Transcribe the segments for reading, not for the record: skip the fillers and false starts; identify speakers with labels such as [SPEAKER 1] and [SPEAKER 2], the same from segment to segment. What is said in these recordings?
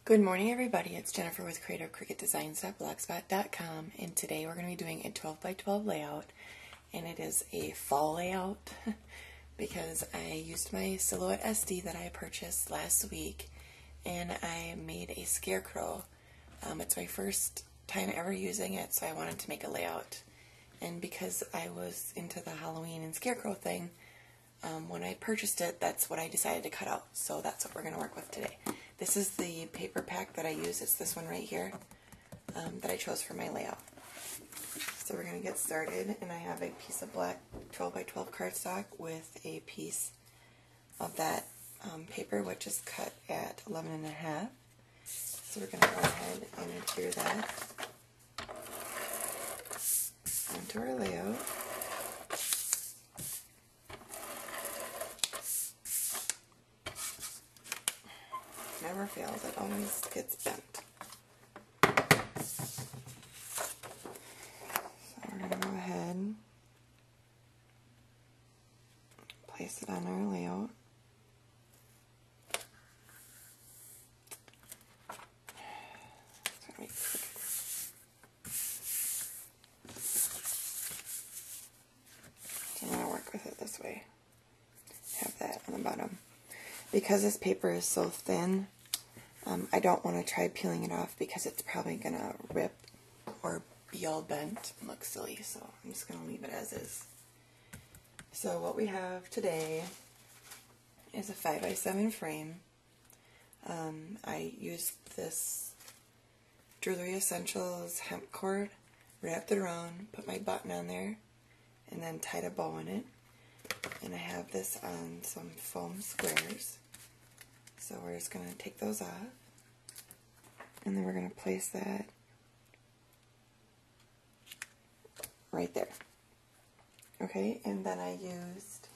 [SPEAKER 1] Good morning, everybody. It's Jennifer with creativecricketdesigns.blogspot.com, and today we're going to be doing a 12 by 12 layout, and it is a fall layout because I used my Silhouette SD that I purchased last week, and I made a Scarecrow. It's my first time ever using it, so I wanted to make a layout. And because I was into the Halloween and Scarecrow thing, when I purchased it, that's what I decided to cut out. So that's what we're going to work with today. This is the paper pack that I use. It's this one right here that I chose for my layout. So we're going to get started, and I have a piece of black 12 by 12 cardstock with a piece of that paper, which is cut at 11.5. So we're going to go ahead and adhere that onto our layout. Never fails, it always gets bent. So we're going to go ahead and place it on our layout. It's going to be crooked. So I'm going to work with it this way. Have that on the bottom. Because this paper is so thin, I don't want to try peeling it off because it's probably going to rip or be all bent and look silly, so I'm just going to leave it as is. So what we have today is a 5 by 7 frame. I used this Jewelry Essentials hemp cord, wrapped it around, put my button on there, and then tied a bow in it. And I have this on some foam squares. So we're just going to take those off. And then we're going to place that right there. Okay, and then I used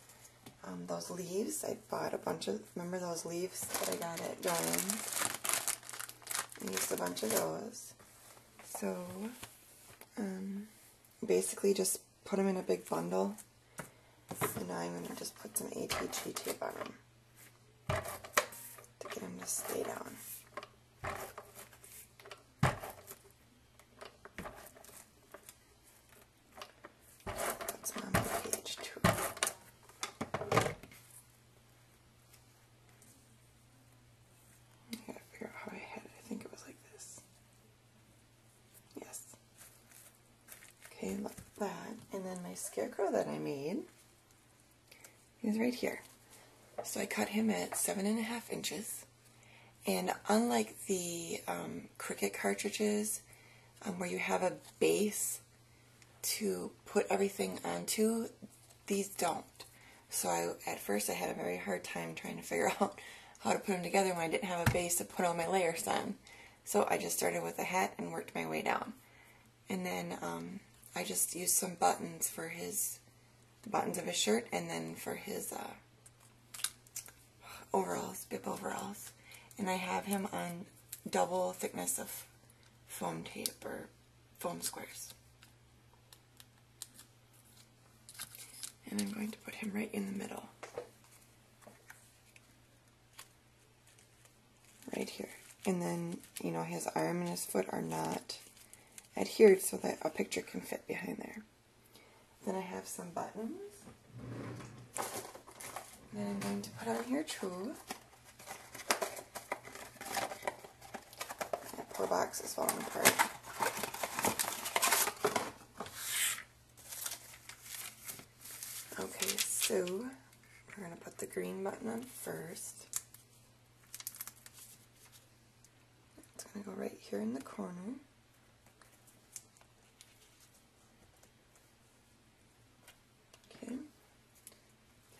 [SPEAKER 1] those leaves. I bought a bunch of, remember those leaves that I got at Joann's? I used a bunch of those. So, basically just put them in a big bundle. And now I'm going to just put some ATG tape on them to get them to stay down. Put some on my page too. I gotta figure out how I had it. I think it was like this. Yes. Okay, like that. And then my Scarecrow that I made is right here. So I cut him at 7.5 inches, and unlike the Cricut cartridges where you have a base to put everything onto, these don't. So at first I had a very hard time trying to figure out how to put them together when I didn't have a base to put all my layers on. So I just started with a hat and worked my way down. And then I just used some buttons for his buttons of his shirt, and then for his overalls, bib overalls. And I have him on double thickness of foam tape or foam squares. And I'm going to put him right in the middle. Right here. And then, you know, his arm and his foot are not adhered so that a picture can fit behind there. Then I have some buttons. And then I'm going to put on here too. That poor box is falling apart. Okay, so we're going to put the green button on first. It's going to go right here in the corner.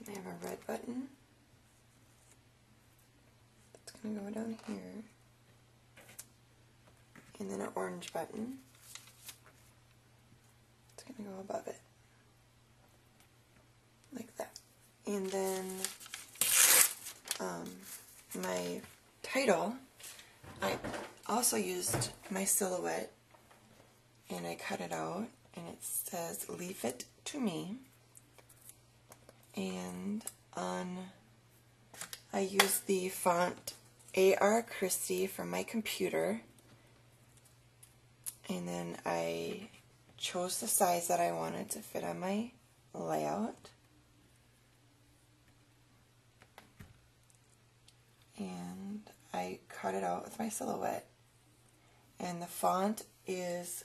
[SPEAKER 1] I have a red button. It's going to go down here. And then an orange button. It's going to go above it. Like that. And then my title, I also used my Silhouette, and I cut it out, and it says, "Leave it to me." And I used the font AR Christie from my computer, and then I chose the size that I wanted to fit on my layout. And I cut it out with my Silhouette. And the font is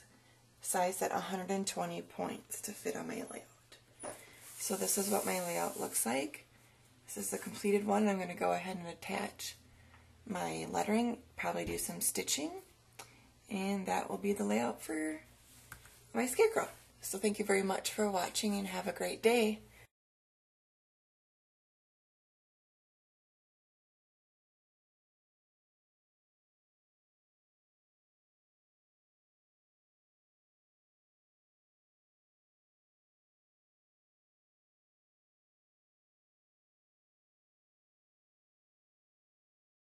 [SPEAKER 1] sized at 120 points to fit on my layout. So this is what my layout looks like. This is the completed one. I'm going to go ahead and attach my lettering, probably do some stitching, and that will be the layout for my Scarecrow. So thank you very much for watching and have a great day.